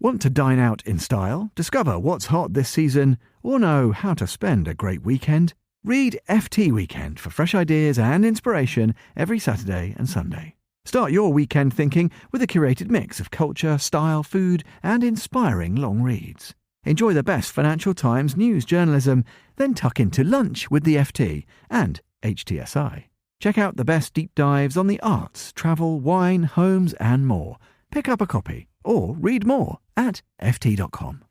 Want to dine out in style, discover what's hot this season, or know how to spend a great weekend? Read FT Weekend for fresh ideas and inspiration every Saturday and Sunday. Start your weekend thinking with a curated mix of culture, style, food, and inspiring long reads. Enjoy the best Financial Times news journalism, then tuck into lunch with the FT and HTSI. Check out the best deep dives on the arts, travel, wine, homes, and more. Pick up a copy or read more at ft.com.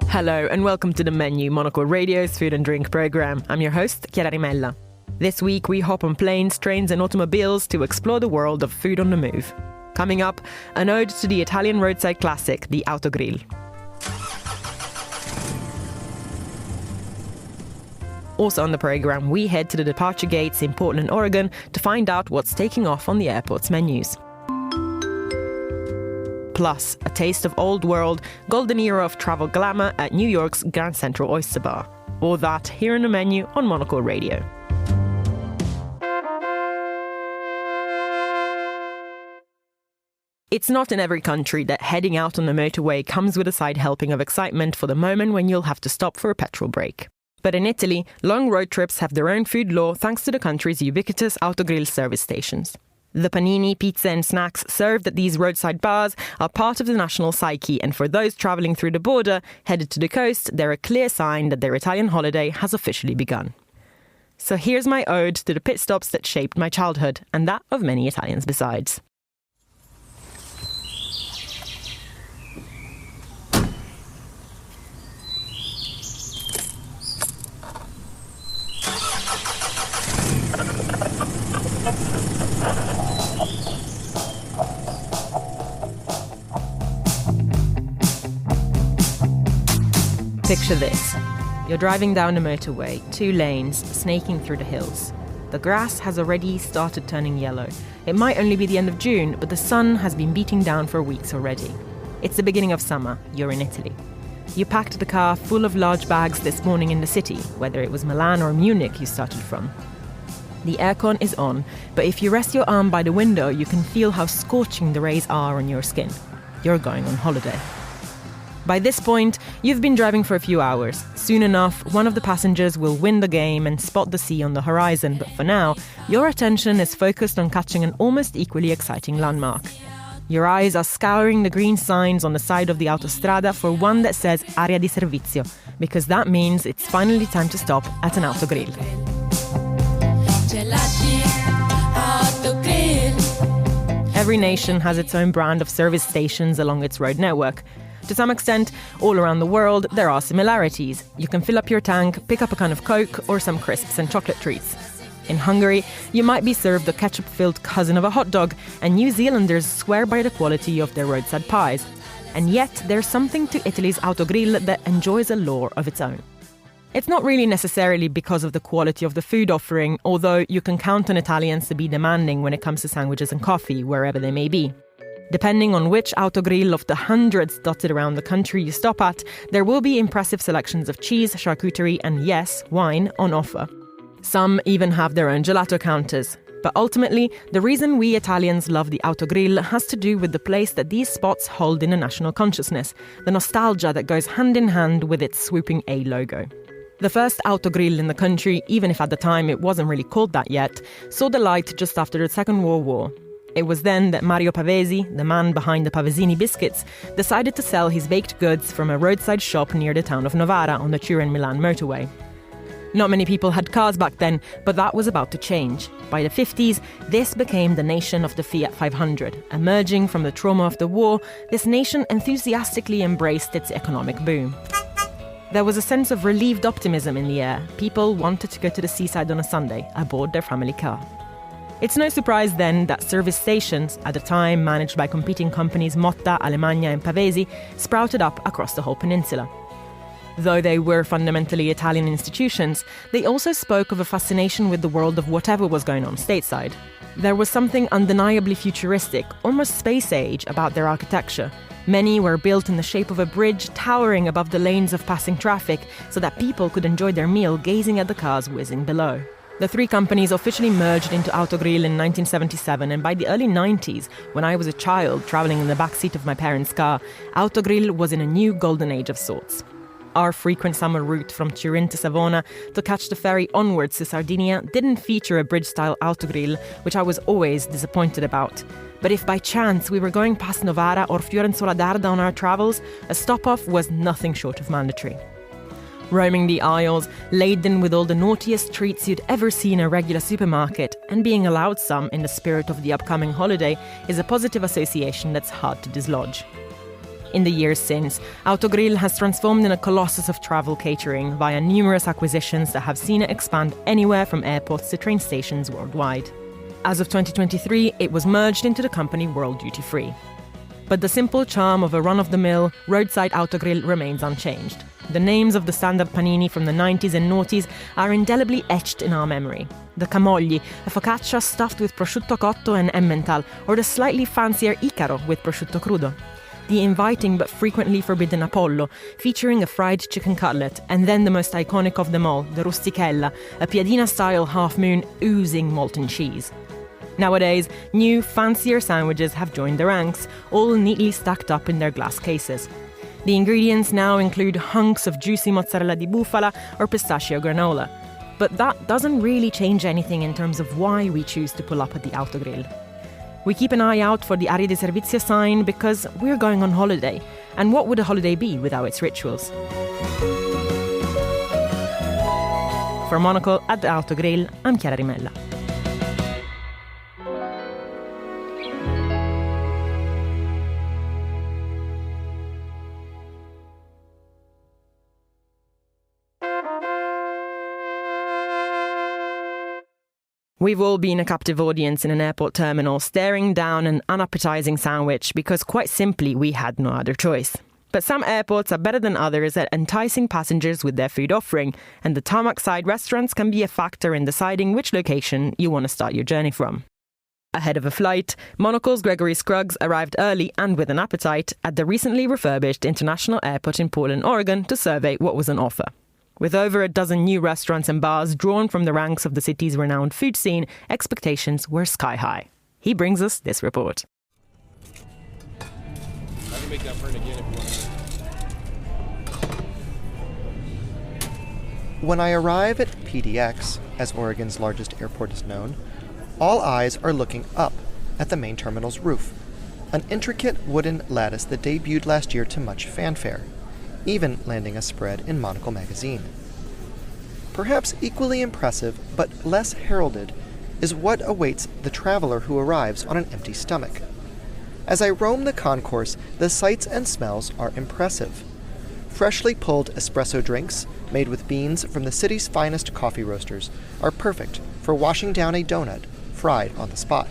Hello and welcome to The Menu, Monocle Radio's food and drink programme. I'm your host, Chiara Rimella. This week we hop on planes, trains and automobiles to explore the world of food on the move. Coming up, an ode to the Italian roadside classic, the Autogrill. Also on the programme, we head to the departure gates in Portland, Oregon to find out what's taking off on the airport's menus. Plus, a taste of old world, golden era of travel glamour at New York's Grand Central Oyster Bar. All that here in The Menu on Monocle Radio. It's not in every country that heading out on the motorway comes with a side helping of excitement for the moment when you'll have to stop for a petrol break. But in Italy, long road trips have their own food law thanks to the country's ubiquitous Autogrill service stations. The panini, pizza and snacks served at these roadside bars are part of the national psyche, and for those travelling through the border, headed to the coast, they're a clear sign that their Italian holiday has officially begun. So here's my ode to the pit stops that shaped my childhood, and that of many Italians besides. Picture this. You're driving down a motorway, 2 lanes, snaking through the hills. The grass has already started turning yellow. It might only be the end of June, but the sun has been beating down for weeks already. It's the beginning of summer. You're in Italy. You packed the car full of large bags this morning in the city, whether it was Milan or Munich you started from. The aircon is on, but if you rest your arm by the window, you can feel how scorching the rays are on your skin. You're going on holiday. By this point, you've been driving for a few hours. Soon enough, one of the passengers will win the game and spot the sea on the horizon, but for now, your attention is focused on catching an almost equally exciting landmark. Your eyes are scouring the green signs on the side of the autostrada for one that says Area di Servizio, because that means it's finally time to stop at an Autogrill. Every nation has its own brand of service stations along its road network. To some extent, all around the world, there are similarities. You can fill up your tank, pick up a can of Coke or some crisps and chocolate treats. In Hungary, you might be served the ketchup-filled cousin of a hot dog, and New Zealanders swear by the quality of their roadside pies. And yet, there's something to Italy's Autogrill that enjoys a lore of its own. It's not really necessarily because of the quality of the food offering, although you can count on Italians to be demanding when it comes to sandwiches and coffee, wherever they may be. Depending on which Autogrill of the hundreds dotted around the country you stop at, there will be impressive selections of cheese, charcuterie and, yes, wine on offer. Some even have their own gelato counters. But ultimately, the reason we Italians love the Autogrill has to do with the place that these spots hold in a national consciousness, the nostalgia that goes hand in hand with its swooping A logo. The first Autogrill in the country, even if at the time it wasn't really called that yet, saw the light just after the Second World War. It was then that Mario Pavesi, the man behind the Pavesini biscuits, decided to sell his baked goods from a roadside shop near the town of Novara on the Turin-Milan motorway. Not many people had cars back then, but that was about to change. By the 50s, this became the nation of the Fiat 500. Emerging from the trauma of the war, this nation enthusiastically embraced its economic boom. There was a sense of relieved optimism in the air. People wanted to go to the seaside on a Sunday, aboard their family car. It's no surprise then that service stations, at the time managed by competing companies Motta, Alemagna and Pavesi, sprouted up across the whole peninsula. Though they were fundamentally Italian institutions, they also spoke of a fascination with the world of whatever was going on stateside. There was something undeniably futuristic, almost space age, about their architecture. Many were built in the shape of a bridge towering above the lanes of passing traffic so that people could enjoy their meal gazing at the cars whizzing below. The three companies officially merged into Autogrill in 1977, and by the early 90s, when I was a child travelling in the backseat of my parents' car, Autogrill was in a new golden age of sorts. Our frequent summer route from Turin to Savona to catch the ferry onwards to Sardinia didn't feature a bridge-style Autogrill, which I was always disappointed about. But if by chance we were going past Novara or Fiorenzuola d'Arda on our travels, a stop-off was nothing short of mandatory. Roaming the aisles, laden with all the naughtiest treats you'd ever see in a regular supermarket, and being allowed some in the spirit of the upcoming holiday, is a positive association that's hard to dislodge. In the years since, Autogrill has transformed in a colossus of travel catering via numerous acquisitions that have seen it expand anywhere from airports to train stations worldwide. As of 2023, it was merged into the company World Duty Free. But the simple charm of a run-of-the-mill, roadside Autogrill remains unchanged. The names of the standard panini from the 90s and noughties are indelibly etched in our memory. The camogli, a focaccia stuffed with prosciutto cotto and emmental, or the slightly fancier Icaro with prosciutto crudo. The inviting but frequently forbidden Apollo, featuring a fried chicken cutlet, and then the most iconic of them all, the rustichella, a piadina-style half-moon oozing molten cheese. Nowadays, new, fancier sandwiches have joined the ranks, all neatly stacked up in their glass cases. The ingredients now include hunks of juicy mozzarella di bufala or pistachio granola. But that doesn't really change anything in terms of why we choose to pull up at the Autogrill. We keep an eye out for the Area di Servizio sign because we're going on holiday. And what would a holiday be without its rituals? For Monocle at the Autogrill, I'm Chiara Rimella. We've all been a captive audience in an airport terminal, staring down an unappetizing sandwich because quite simply we had no other choice. But some airports are better than others at enticing passengers with their food offering, and the tarmac-side restaurants can be a factor in deciding which location you want to start your journey from. Ahead of a flight, Monocle's Gregory Scruggs arrived early and with an appetite at the recently refurbished International Airport in Portland, Oregon to survey what was on offer. With over a dozen new restaurants and bars drawn from the ranks of the city's renowned food scene, expectations were sky high. He brings us this report. I can make that burn again if you want. When I arrive at PDX, as Oregon's largest airport is known, all eyes are looking up at the main terminal's roof, an intricate wooden lattice that debuted last year to much fanfare, even landing a spread in Monocle magazine. Perhaps equally impressive, but less heralded, is what awaits the traveler who arrives on an empty stomach. As I roam the concourse, the sights and smells are impressive. Freshly pulled espresso drinks, made with beans from the city's finest coffee roasters, are perfect for washing down a donut, fried on the spot.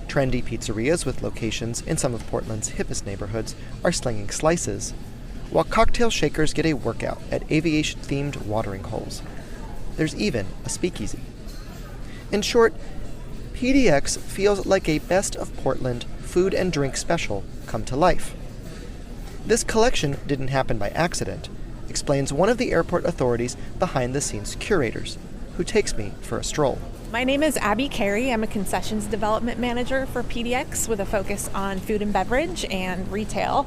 Trendy pizzerias with locations in some of Portland's hippest neighborhoods are slinging slices, while cocktail shakers get a workout at aviation-themed watering holes. There's even a speakeasy. In short, PDX feels like a Best of Portland food and drink special come to life. This collection didn't happen by accident, explains one of the airport authority's behind-the-scenes curators, who takes me for a stroll. My name is Abby Carey. I'm a concessions development manager for PDX with a focus on food and beverage and retail.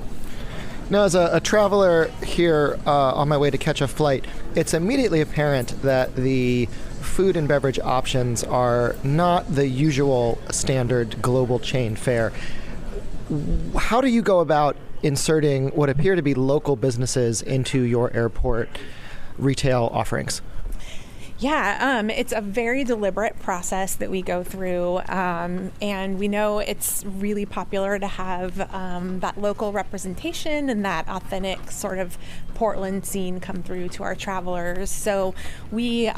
Now, as a traveler here on my way to catch a flight, it's immediately apparent that the food and beverage options are not the usual standard global chain fare. How do you go about inserting what appear to be local businesses into your airport retail offerings? Yeah, it's a very deliberate process that we go through, and we know it's really popular to have that local representation and that authentic sort of Portland scene come through to our travelers. So we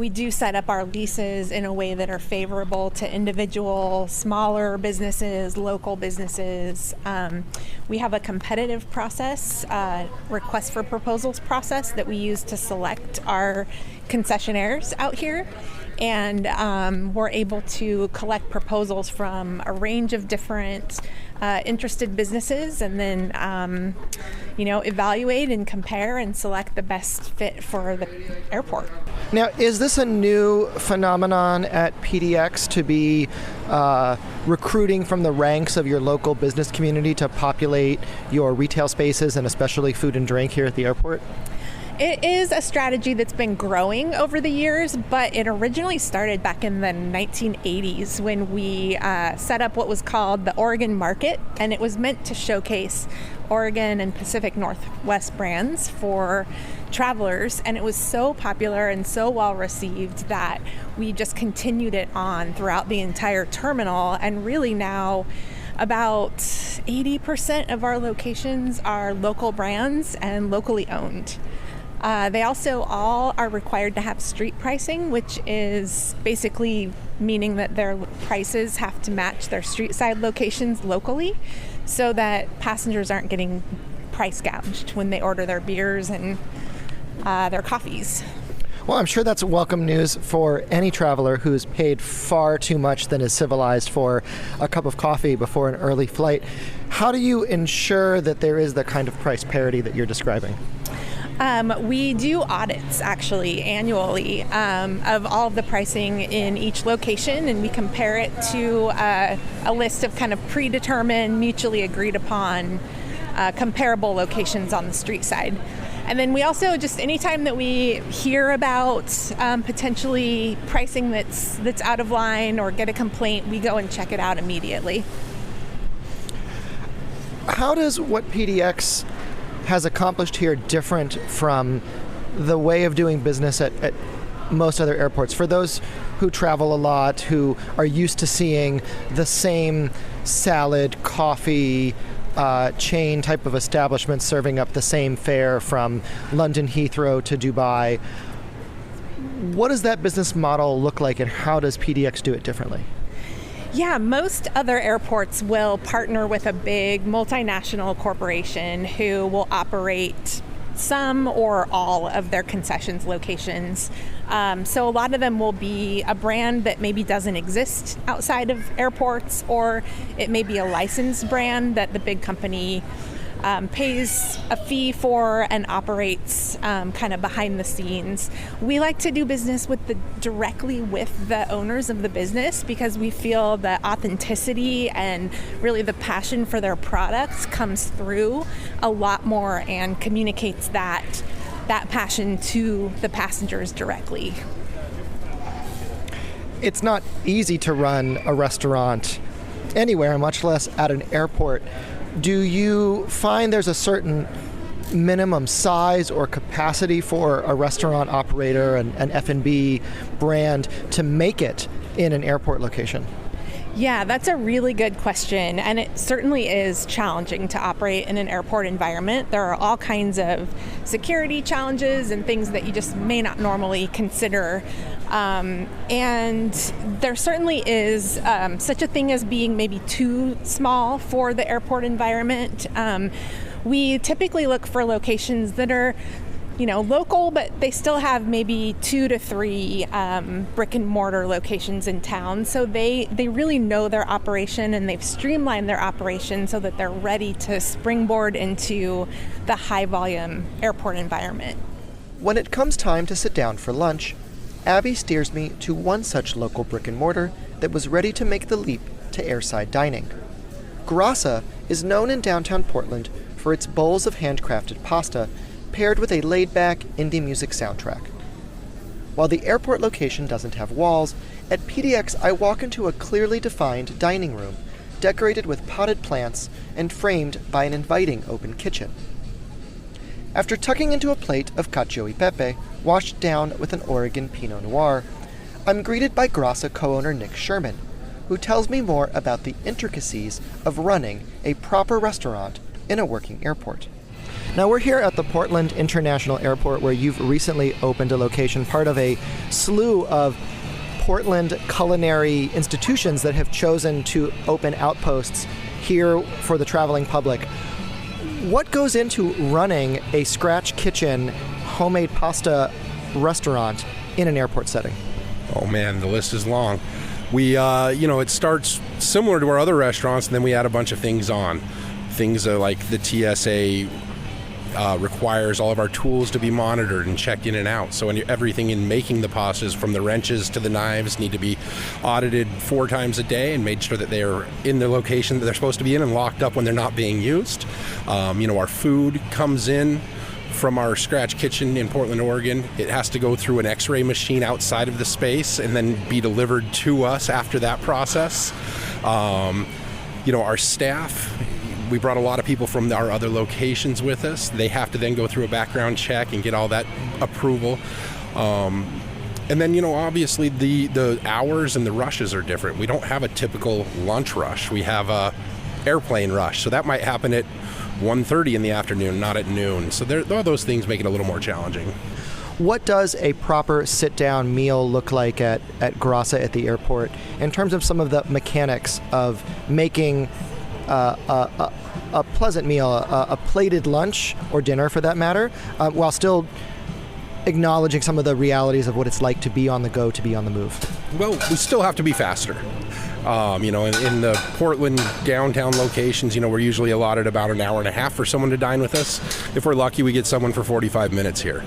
do set up our leases in a way that are favorable to individual, smaller businesses, local businesses. We have a competitive process, request for proposals process that we use to select our concessionaires out here, and we're able to collect proposals from a range of different interested businesses, and then evaluate and compare and select the best fit for the airport. Now, is this a new phenomenon at PDX to be recruiting from the ranks of your local business community to populate your retail spaces and especially food and drink here at the airport? It is a strategy that's been growing over the years, but it originally started back in the 1980s when we set up what was called the Oregon Market, and it was meant to showcase Oregon and Pacific Northwest brands for travelers, and it was so popular and so well received that we just continued it on throughout the entire terminal, and really now about 80% of our locations are local brands and locally owned. They also all are required to have street pricing, which is basically meaning that their prices have to match their street side locations locally so that passengers aren't getting price gouged when they order their beers and their coffees. Well, I'm sure that's welcome news for any traveler who's paid far too much than is civilized for a cup of coffee before an early flight. How do you ensure that there is the kind of price parity that you're describing? We do audits actually annually of all of the pricing in each location, and we compare it to a list of kind of predetermined, mutually agreed upon comparable locations on the street side. And then we also, just anytime that we hear about potentially pricing that's out of line or get a complaint, we go and check it out immediately. How does what PDX has accomplished here different from the way of doing business at most other airports? For those who travel a lot, who are used to seeing the same salad, coffee, chain type of establishments serving up the same fare from London Heathrow to Dubai, what does that business model look like, and how does PDX do it differently? Yeah, most other airports will partner with a big multinational corporation who will operate some or all of their concessions locations. So a lot of them will be a brand that maybe doesn't exist outside of airports, or it may be a licensed brand that the big company pays a fee for and operates kind of behind the scenes. We like to do business directly with the owners of the business because we feel the authenticity and really the passion for their products comes through a lot more and communicates that passion to the passengers directly. It's not easy to run a restaurant anywhere, much less at an airport. Do you find there's a certain minimum size or capacity for a restaurant operator, an F&B brand, to make it in an airport location? Yeah, that's a really good question, and it certainly is challenging to operate in an airport environment. There are all kinds of security challenges and things that you just may not normally consider. And there certainly is such a thing as being maybe too small for the airport environment. We typically look for locations that are local, but they still have maybe 2 to 3 brick and mortar locations in town. So they really know their operation, and they've streamlined their operation so that they're ready to springboard into the high volume airport environment. When it comes time to sit down for lunch, Abby steers me to one such local brick and mortar that was ready to make the leap to airside dining. Grassa is known in downtown Portland for its bowls of handcrafted pasta paired with a laid-back indie music soundtrack. While the airport location doesn't have walls, at PDX I walk into a clearly defined dining room, decorated with potted plants and framed by an inviting open kitchen. After tucking into a plate of cacio e pepe, washed down with an Oregon Pinot Noir, I'm greeted by Grassa co-owner Nick Sherman, who tells me more about the intricacies of running a proper restaurant in a working airport. Now, we're here at the Portland International Airport, where you've recently opened a location, part of a slew of Portland culinary institutions that have chosen to open outposts here for the traveling public. What goes into running a scratch kitchen, homemade pasta restaurant in an airport setting? Oh man, the list is long. We, it starts similar to our other restaurants, and then we add a bunch of things on. Things like the TSA requires all of our tools to be monitored and checked in and out. So everything in making the pastas, from the wrenches to the knives, need to be audited 4 times a day and made sure that they are in the location that they're supposed to be in and locked up when they're not being used. Our food comes in from our scratch kitchen in Portland, Oregon. It has to go through an x-ray machine outside of the space and then be delivered to us after that process. Our staff, we brought a lot of people from our other locations with us. They have to then go through a background check and get all that approval. And then, obviously the hours and the rushes are different. We don't have a typical lunch rush. We have a airplane rush. So that might happen at 1:30 in the afternoon, not at noon. So all those things make it a little more challenging. What does a proper sit-down meal look like at Grassa at the airport in terms of some of the mechanics of making a pleasant meal, a plated lunch or dinner for that matter, while still acknowledging some of the realities of what it's like to be on the go, to be on the move? Well, we still have to be faster. In the Portland downtown locations, we're usually allotted about an hour and a half for someone to dine with us. If we're lucky, we get someone for 45 minutes here.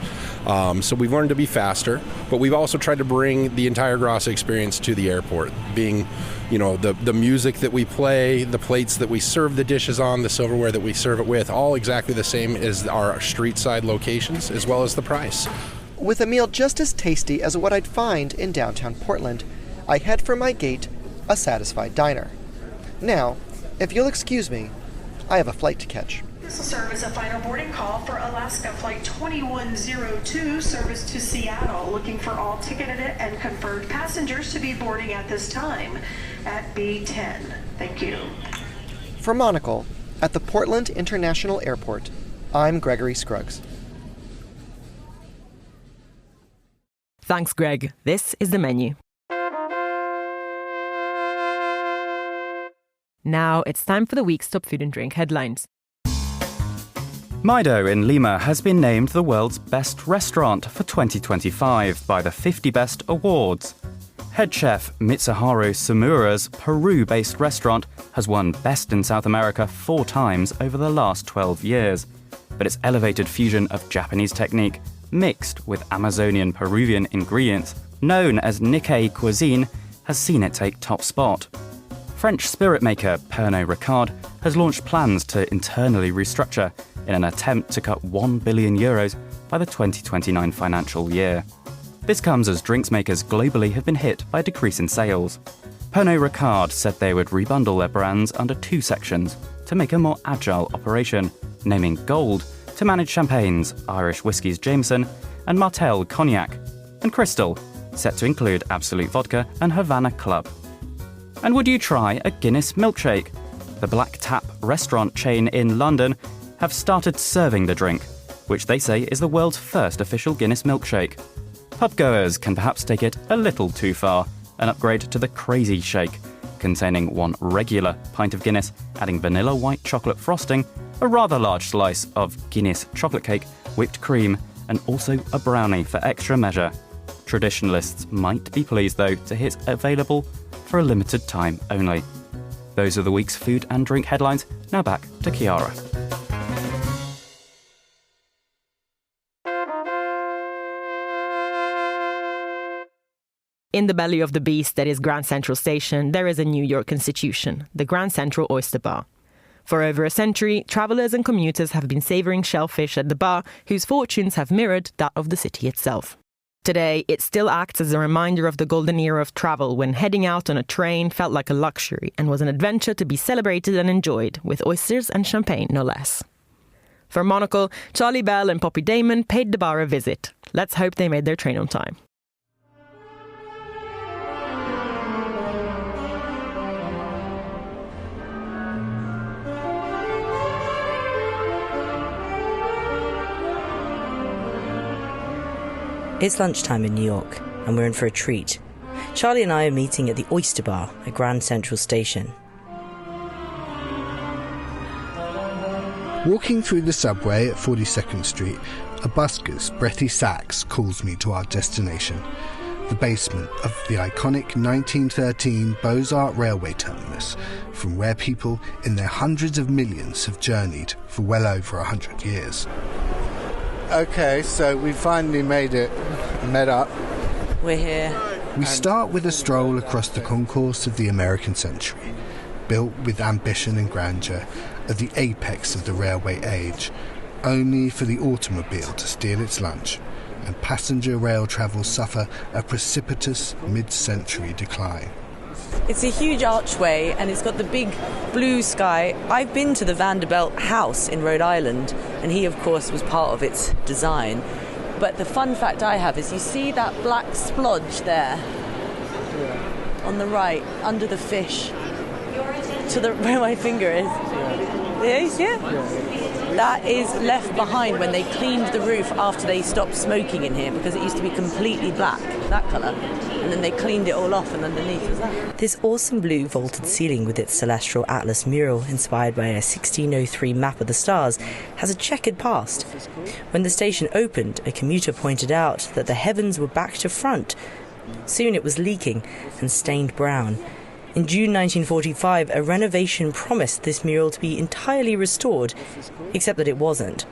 So we've learned to be faster, but we've also tried to bring the entire Grassa experience to the airport, being, the music that we play, the plates that we serve the dishes on, the silverware that we serve it with, all exactly the same as our street side locations, as well as the price. With a meal just as tasty as what I'd find in downtown Portland, I head for my gate, a satisfied diner. Now, if you'll excuse me, I have a flight to catch. This will serve as a final boarding call for Alaska Flight 2102, service to Seattle. Looking for all ticketed and confirmed passengers to be boarding at this time at B10. Thank you. For Monocle, at the Portland International Airport, I'm Gregory Scruggs. Thanks, Greg. This is the menu. Now it's time for the week's top food and drink headlines. Maido in Lima has been named the world's best restaurant for 2025 by the 50 Best Awards. Head chef Mitsuharu Sumura's Peru-based restaurant has won Best in South America 4 times over the last 12 years. But its elevated fusion of Japanese technique mixed with Amazonian Peruvian ingredients, known as Nikkei cuisine, has seen it take top spot. French spirit maker Pernod Ricard has launched plans to internally restructure in an attempt to cut €1 billion by the 2029 financial year. This comes as drinks makers globally have been hit by a decrease in sales. Pernod Ricard said they would rebundle their brands under 2 sections to make a more agile operation, naming Gold to manage champagnes, Irish whiskies Jameson, and Martell Cognac, and Crystal, set to include Absolute Vodka and Havana Club. And would you try a Guinness milkshake? The Black Tap restaurant chain in London have started serving the drink, which they say is the world's first official Guinness milkshake. Pubgoers can perhaps take it a little too far and upgrade to the Crazy Shake, containing 1 regular pint of Guinness, adding vanilla white chocolate frosting, a rather large slice of Guinness chocolate cake, whipped cream, and also a brownie for extra measure. Traditionalists might be pleased, though, to hear it's available for a limited time only. Those are the week's food and drink headlines. Now back to Chiara. In the belly of the beast that is Grand Central Station, there is a New York institution, the Grand Central Oyster Bar. For over a century, travellers and commuters have been savouring shellfish at the bar, whose fortunes have mirrored that of the city itself. Today, it still acts as a reminder of the golden era of travel, when heading out on a train felt like a luxury and was an adventure to be celebrated and enjoyed, with oysters and champagne no less. For Monocle, Charlie Bell and Poppy Damon paid the bar a visit. Let's hope they made their train on time. It's lunchtime in New York, and we're in for a treat. Charlie and I are meeting at the Oyster Bar at Grand Central Station. Walking through the subway at 42nd Street, a busker's breathy sax calls me to our destination. the basement of the iconic 1913 Beaux-Arts railway terminus, from where people in their hundreds of millions have journeyed for well over 100 years. Okay, so we finally made it, met up. We're here. We start with a stroll across the concourse of the American century, built with ambition and grandeur at the apex of the railway age, only for the automobile to steal its lunch and passenger rail travel suffer a precipitous mid-century decline. It's a huge archway and it's got the big blue sky. I've been to the Vanderbilt house in Rhode Island, and he, of course, was part of its design. But the fun fact I have is you see that black splodge there on the right, under the fish, to the where my finger is. Yeah? That is left behind when they cleaned the roof after they stopped smoking in here, because it used to be completely black, that colour. And then they cleaned it all off, and underneath was that. This awesome blue vaulted ceiling with its celestial atlas mural, inspired by a 1603 map of the stars, has a checkered past. When the station opened, a commuter pointed out that the heavens were back to front. Soon it was leaking and stained brown. In June 1945, a renovation promised this mural to be entirely restored, except that it wasn't.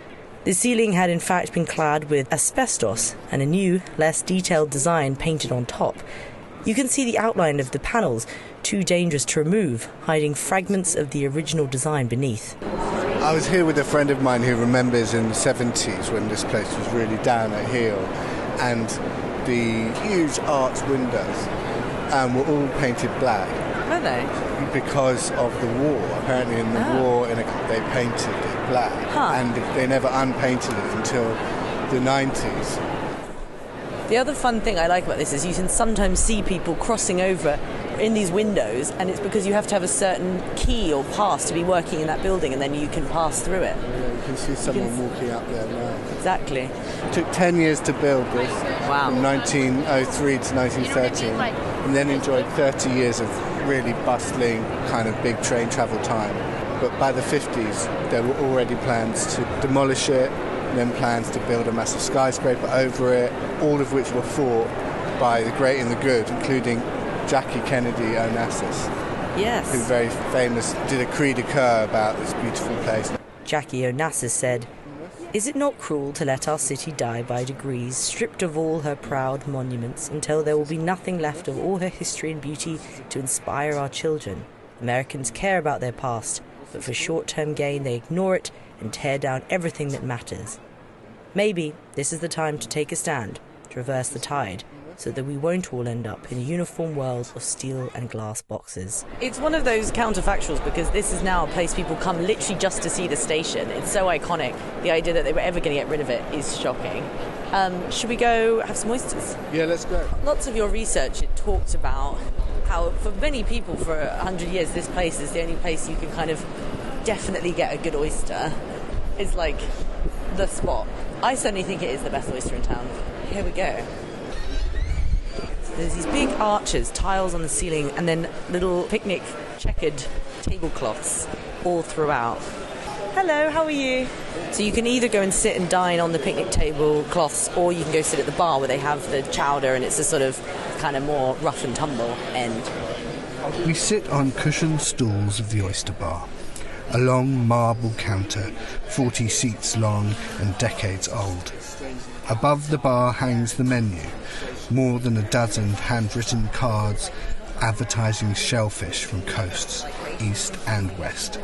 The ceiling had in fact been clad with asbestos and a new, less detailed design painted on top. You can see the outline of the panels, too dangerous to remove, hiding fragments of the original design beneath. I was here with a friend of mine who remembers in the 70s when this place was really down at heel, and the huge arched windows were all painted black. Were they? Because of the war. Apparently in the war they painted it black, and they never unpainted it until the 90s. The other fun thing I like about this is you can sometimes see people crossing over in these windows, and it's because you have to have a certain key or pass to be working in that building, and then you can pass through it. Yeah, you can see someone walking up there now. Exactly. It took 10 years to build this, from 1903 to 1913, and then enjoyed 30 years of really bustling kind of big train travel time. But by the 50s, there were already plans to demolish it, and then plans to build a massive skyscraper over it, all of which were fought by the great and the good, including Jackie Kennedy Onassis. Yes. Who very famous, did a cri de coeur about this beautiful place. Jackie Onassis said, "Is it not cruel to let our city die by degrees, stripped of all her proud monuments, until there will be nothing left of all her history and beauty to inspire our children? Americans care about their past, but for short-term gain they ignore it and tear down everything that matters. Maybe this is the time to take a stand, to reverse the tide, so that we won't all end up in a uniform world of steel and glass boxes." It's one of those counterfactuals, because this is now a place people come literally just to see the station. It's so iconic. The idea that they were ever going to get rid of it is shocking. Should we go have some oysters? Yeah, let's go. Lots of your research, it talked about how for many people for 100 years this place is the only place you can kind of definitely get a good oyster. It's like the spot. I certainly think it is the best oyster in town. Here we go. There's these big arches, tiles on the ceiling, and then little picnic checkered tablecloths all throughout. Hello, how are you? So you can either go and sit and dine on the picnic tablecloths, or you can go sit at the bar where they have the chowder, and it's a sort of kind of more rough and tumble end. We sit on cushioned stools of the Oyster Bar. A long marble counter, 40 seats long and decades old. Above the bar hangs the menu, more than a dozen handwritten cards advertising shellfish from coasts, east and west.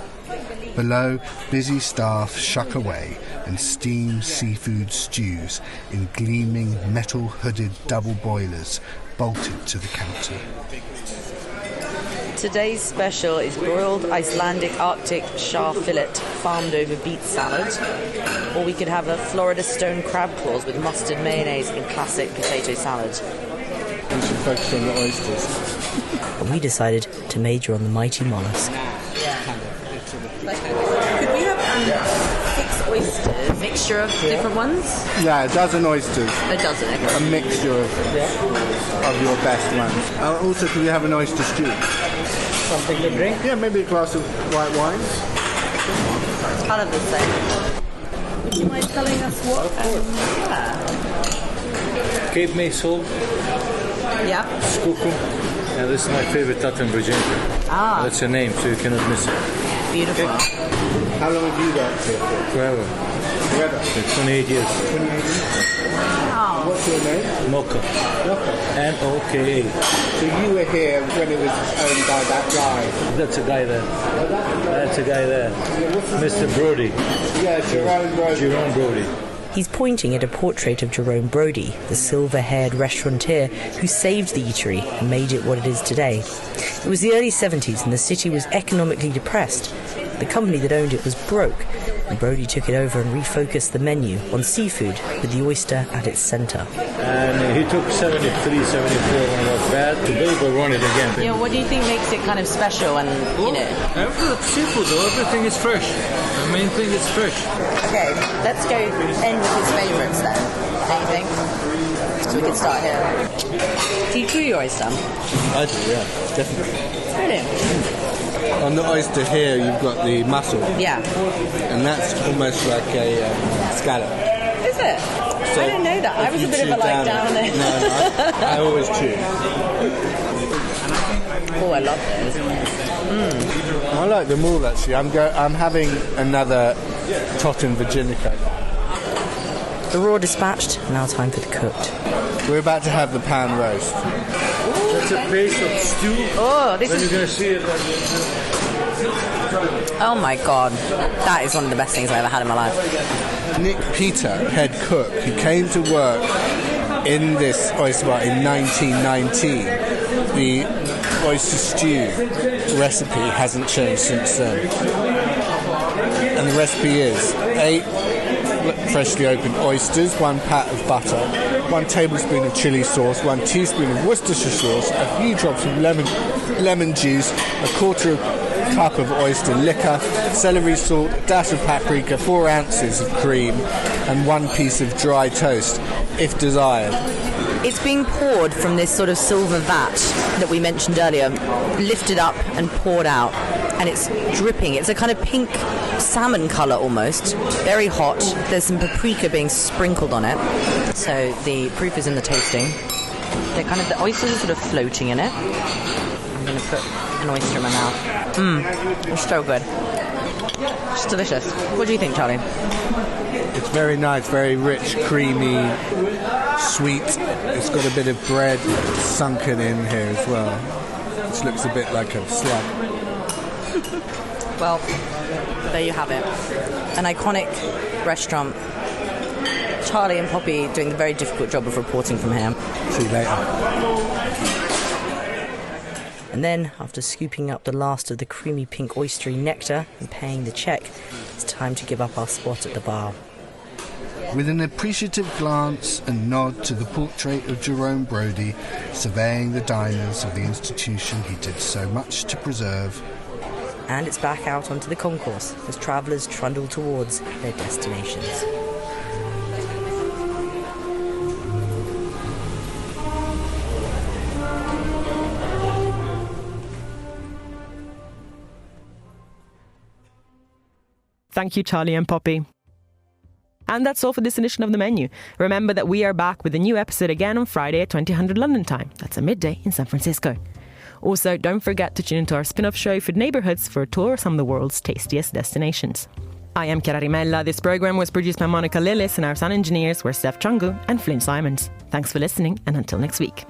Below, busy staff shuck away and steam seafood stews in gleaming metal-hooded double boilers bolted to the counter. Today's special is broiled Icelandic Arctic char fillet farmed over beet salad, or we could have a Florida stone crab claws with mustard mayonnaise and classic potato salad. We should focus on the oysters. But we decided to major on the mighty mollusk. Could we have 6 oysters, mixture of different ones? Yeah, a dozen oysters. A dozen, okay. A mixture of your best ones. Also, could we have an oyster stew? Something to drink? Yeah, maybe a glass of white wine. It's kind of the same. Would you mind telling us what? Cape May salt, Yeah. Skukum. And this is my favorite tatin Virginia. Ah. That's her name, so you cannot miss it. Beautiful. How long have you worked here for? Forever. Forever? 28 years. 28 years? Wow. What's your name? Mocha. Mocha. N-O-K-A. So you were here when it was owned by that guy? That's a guy there. That's a guy there. Mr. Brody. Yeah, Jerome Brody. Jerome Brody. He's pointing at a portrait of Jerome Brody, the silver-haired restaurateur who saved the eatery and made it what it is today. It was the early 70s and the city was economically depressed. The company that owned it was broke, and Brody took it over and refocused the menu on seafood with the oyster at its centre. And he took 73, 74 when it was bad. Today we'll run it again. Yeah, what do you think makes it kind of special and, Seafood, though, everything is fresh. The main thing is fresh. Okay, let's go end with his favourites then. What do you think? So we can start here. Do you chew your oyster? I do, yeah, definitely. Brilliant. On the oyster here, you've got the mussel. Yeah. And that's almost like a scallop. Is it? So I didn't know that. I was a bit of a like down there. No, I always chew. Oh, I love those. I like them all actually. I'm having another Totten Virginica. The raw dispatched, now time for the cooked. We're about to have the pan roast. That's a paste of stew. Oh, this then is... you're going to see it. Oh my god. That is one of the best things I've ever had in my life. Nick Peter, head cook, who came to work in this oyster bar in 1919, the oyster stew recipe hasn't changed since then. And the recipe is 8 freshly opened oysters, 1 pat of butter, 1 tablespoon of chili sauce, 1 teaspoon of Worcestershire sauce, a few drops of lemon juice, a quarter cup of oyster liquor, celery salt, a dash of paprika, 4 ounces of cream, and 1 piece of dry toast, if desired. It's being poured from this sort of silver vat that we mentioned earlier, lifted up and poured out, and it's dripping. It's a kind of pink salmon colour almost, very hot. There's some paprika being sprinkled on it. So the proof is in the toasting. The oysters are sort of floating in it. I'm going to put an oyster in my mouth. It's so good. It's delicious. What do you think, Charlie? It's very nice, very rich, creamy, sweet. It's got a bit of bread sunken in here as well, which looks a bit like a slug. Well, there you have it. An iconic restaurant. Charlie and Poppy doing the very difficult job of reporting from here. See you later. And then, after scooping up the last of the creamy pink oystery nectar and paying the check, it's time to give up our spot at the bar. With an appreciative glance and nod to the portrait of Jerome Brody, surveying the diners of the institution he did so much to preserve. And it's back out onto the concourse as travellers trundle towards their destinations. Thank you, Charlie and Poppy. And that's all for this edition of The Menu. Remember that we are back with a new episode again on Friday at 2000 London time. That's a midday in San Francisco. Also, don't forget to tune into our spin-off show Food Neighborhoods for a tour of some of the world's tastiest destinations. I am Chiara Rimella. This program was produced by Monica Lillis and our sound engineers were Steph Chungu and Flynn Simons. Thanks for listening and until next week.